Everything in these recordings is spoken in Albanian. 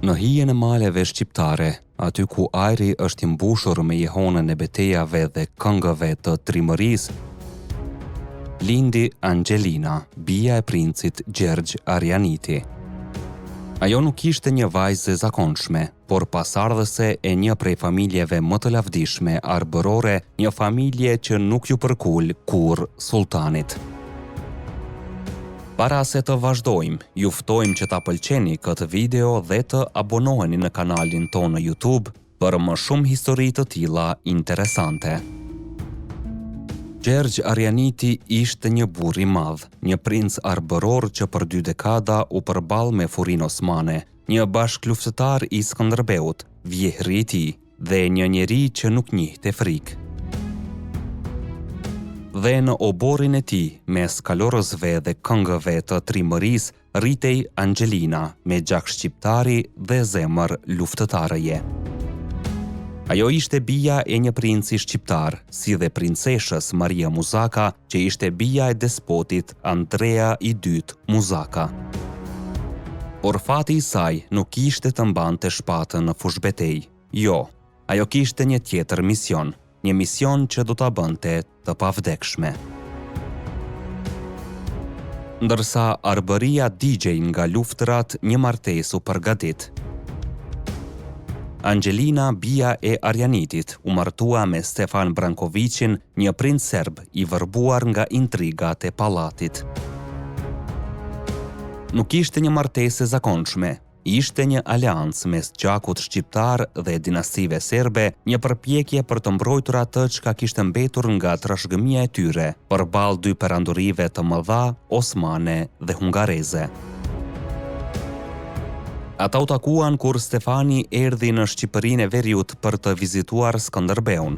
Në hijen e maleve shqiptare, aty ku ajri është i mbushur me jehonën e betejave dhe këngëve të trimërisë, lindi Angelina, bija e princit Gjergj Arjaniti. Ajo nuk ishte një vajzë e zakonshme, por pasardhëse e një prej familjeve më të lavdishme arbërore, një familje që nuk ju përkul kur sultanit. Para se të vazhdojmë, ju ftojmë që ta pëlqeni këtë video dhe të abonoheni në kanalin tonë në YouTube për më shumë histori të tilla interesante. Gjergj Arjaniti ishte një burr i madh, një princ arbëror që për 2 dekada u përball me furinë osmane, një bashkëluftëtar i Skënderbeut, vjehri i tij, dhe një njeri që nuk njihte frikë. Dhe në oborin e tij, mes kalorësve dhe këngëve të trimërisë, rritej Angelina me gjak shqiptari dhe zemër luftëtareje. Ajo ishte bija e një princi shqiptar, si dhe princeshës Maria Muzaka, që ishte bija e despotit Andrea II Muzaka. Por fati i saj nuk ishte të mbante shpatën në fushbetej. Jo, ajo kishte një tjetër mision, një mision që do ta bënte të pavdekshme. Ndërsa arbëria digjej nga luftrat, një martesë u përgatit. Angelina, bija e Arjanitit, u martua me Stefan Brankovićin, një princ serb i vërbuar nga intrigat e pallatit. Nuk ishte një martesë e zakonshme, ishte një aleancë mes gjakut shqiptar dhe dinastive serbe, një përpjekje për të mbrojtur atë çka kishte mbetur nga trashëgimia e tyre përballë 2 perandorive të mëdha, osmane dhe hungareze. Ata u takuan kur Stefani erdhi në Shqipërinë e Veriut për të vizituar Skënderbeun,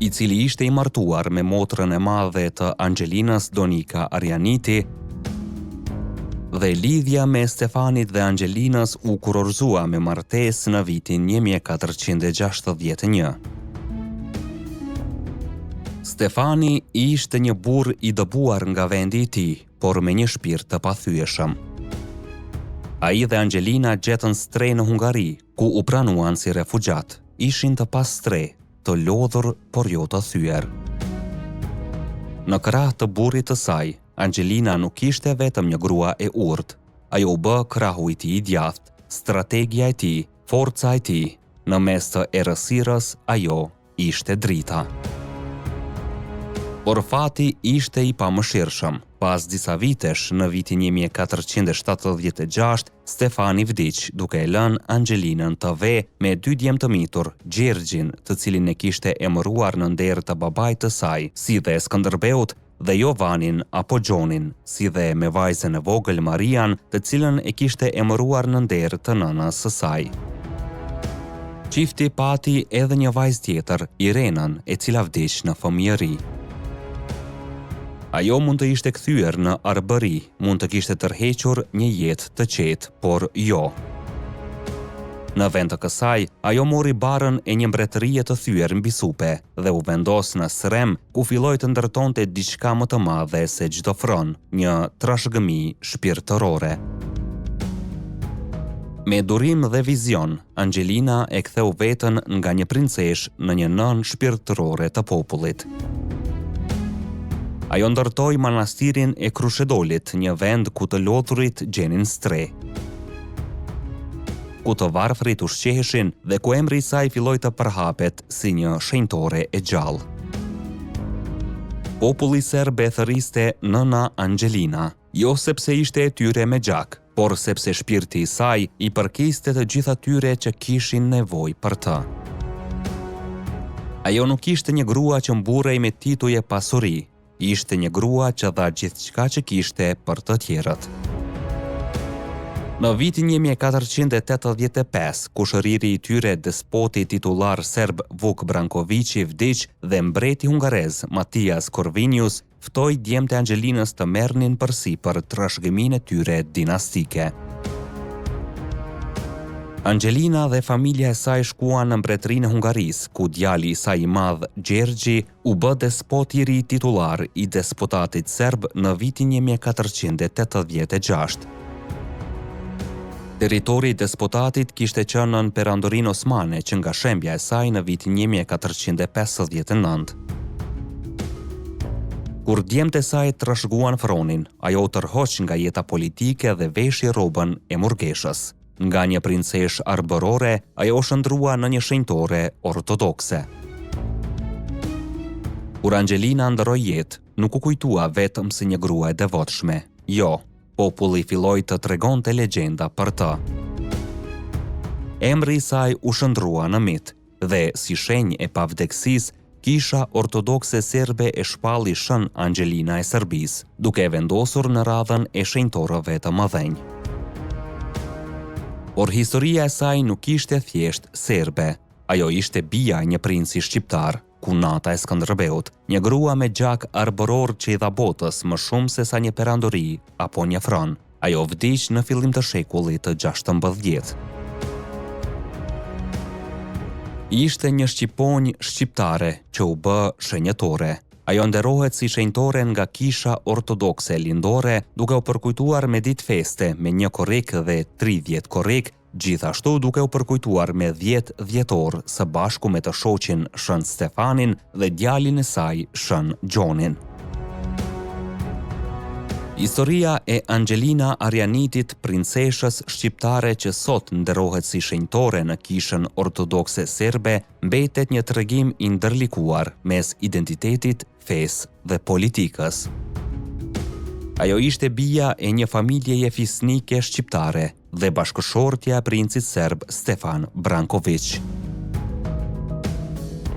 i cili ishte i martuar me motrën e madhe të Angelinës, Donika Arjaniti, dhe lidhja me Stefanit dhe Angelinës u kurorëzua me martesë në vitin 1461. Stefani ishte një burr i dëbuar nga vendi i tij, por me një shpirt të pathyeshëm. Ai dhe Angelina gjetën stre në Hungari, ku u pranuan si refugjat. Ishin të pastre, të lodhur, por jo të thyer. Në krah të burrit të saj, Angelina nuk ishte vetëm një grua e urtë. Ajo u bë krahu i tij i djathtë, strategja e tij, forca e tij. Në mes të errësirës, ajo ishte drita. Por fati ishte i pamëshirshëm. Pas disa vitesh, në vitin 1476, Stefani vdiq, duke e lënë Angelinën të ve me 2 djem të mitur, Gjergjin, të cilin e kishte emëruar në nder të babait të saj, si dhe Skënderbeut, dhe Jovanin apo Gjonin, si dhe me vajzën e vogël Marian, të cilën e kishte emëruar në nder të nënës së saj. Çifti pati edhe një vajzë tjetër, Irenën, e cila vdiq në fëmijëri. Ajo mund të ishte kthyer në arbëri, mund të kishte tërhequr një jetë të qetë, por jo. Në vend të kësaj, ajo mori barën e një mbretërie të thyer mbi supe dhe u vendos në Srem, ku filloi të ndërtonte diçka më të madhe se çdo fron, një trashëgimi shpirtërore. Me durim dhe vizion, Angelina e ktheu veten nga një princeshë në një nën shpirtërore të popullit. Ajo ndërtoi manastirin e Krushedolit, një vend ku të lodhurit gjenin stre, ku të varfrit ushqeheshin dhe ku emri i saj filloi të përhapet si një shenjtore e gjallë. Populli serb e thërriste nëna Angelina, jo sepse ishte e tyre me gjak, por sepse shpirti i saj i përkiste të gjithë atyre që kishin nevojë për të. Ajo nuk ishte një grua që mburrej me tituje pasuri, ishte një grua që dha gjithçka që kishte për të tjerët. Në vitin 1485, kushëriri i tyre, despoti titullar serb Vuk Brankovići vdiq dhe mbreti hungarez Matias Corvinius ftoi djemtë e Angelinës të merrnin përsipër trashëgiminë e tyre dinastike. Angelina dhe familja e saj shkuan në mbretërinë e Hungarisë, ku djali i saj i madh, Gjergji, u bë despot i ri titullar i despotatit serb në vitin 1486. Territori i despotatit kishte qenë në perandorinë osmane që nga shembja e saj në vitin 1459. Kur djemtë e saj trashëguan fronin, ajo u tërhoq nga jeta politike dhe veshi rrobën e murgeshës. Nga një princesh arbërore, ajo shndrua në një shenjtore ortodokse. Kur Angelina ndroi jetë, nuk u kujtua vetëm si një grua e devotshme. Jo, populli filloi të tregonte legjenda për të. Emri i saj u shndrua në mit dhe si shenjë e pavdekësisë, Kisha ortodokse serbe e shpalli Shën Angelina e Serbisë, duke vendosur në radhën e shenjtorëve të mëdhenj. Por historia e saj nuk ishte thjesht serbe. Ajo ishte bija e një princi shqiptar, Kunata e Skënderbeut, një grua me gjak arbëror që i dha botës më shumë se sa një perandori apo një fron. Ajo vdiq në fillim të shekullit të 16. Ishte një shqiponjë shqiptare që u bë shenjtore. Ajo nderohet si shenjtore nga Kisha ortodokse lindore, duke u përkujtuar me ditë feste me 1 korrik dhe 30 korrik, gjithashtu duke u përkujtuar me 10 dhjetor së bashku me të shoqin Shën Stefanin dhe djalin e saj Shën Gjonin. Historia e Angelina Arianitit, princeshës shqiptare që sot nderohet si shenjtore në Kishën ortodokse serbe, mbetet një tregim i ndërlikuar mes identitetit, fesë dhe politikës. Ajo ishte bija e një familjeje fisnike shqiptare dhe bashkëshortja e princit serb Stefan Branković.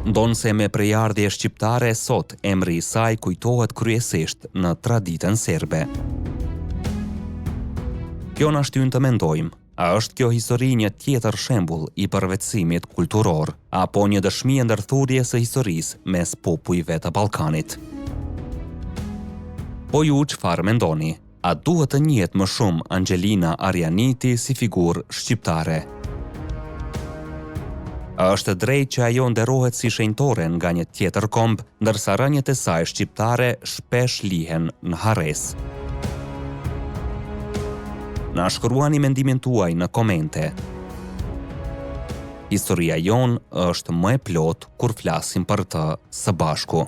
Ndonse me prejardhje shqiptare, sot emri i saj kujtohet kryesisht në traditën serbe. Kjo na shtyn të mendojmë, a është kjo histori një tjetër shembull i përvetësimit kulturor, apo një dëshmi e ndërthurjes së historisë mes popujve të Ballkanit? Po ju çfarë mendoni? A duhet të njihet më shumë Angelina Arianiti si figurë shqiptare? A është drejt që ajo nderohet si shenjtore nga një tjetër komb, ndërsa rënjet e saj shqiptare shpesh lihen në harres? Na shkruani mendimin tuaj në komente. Historia jon është më e plot kur flasim për të së bashku.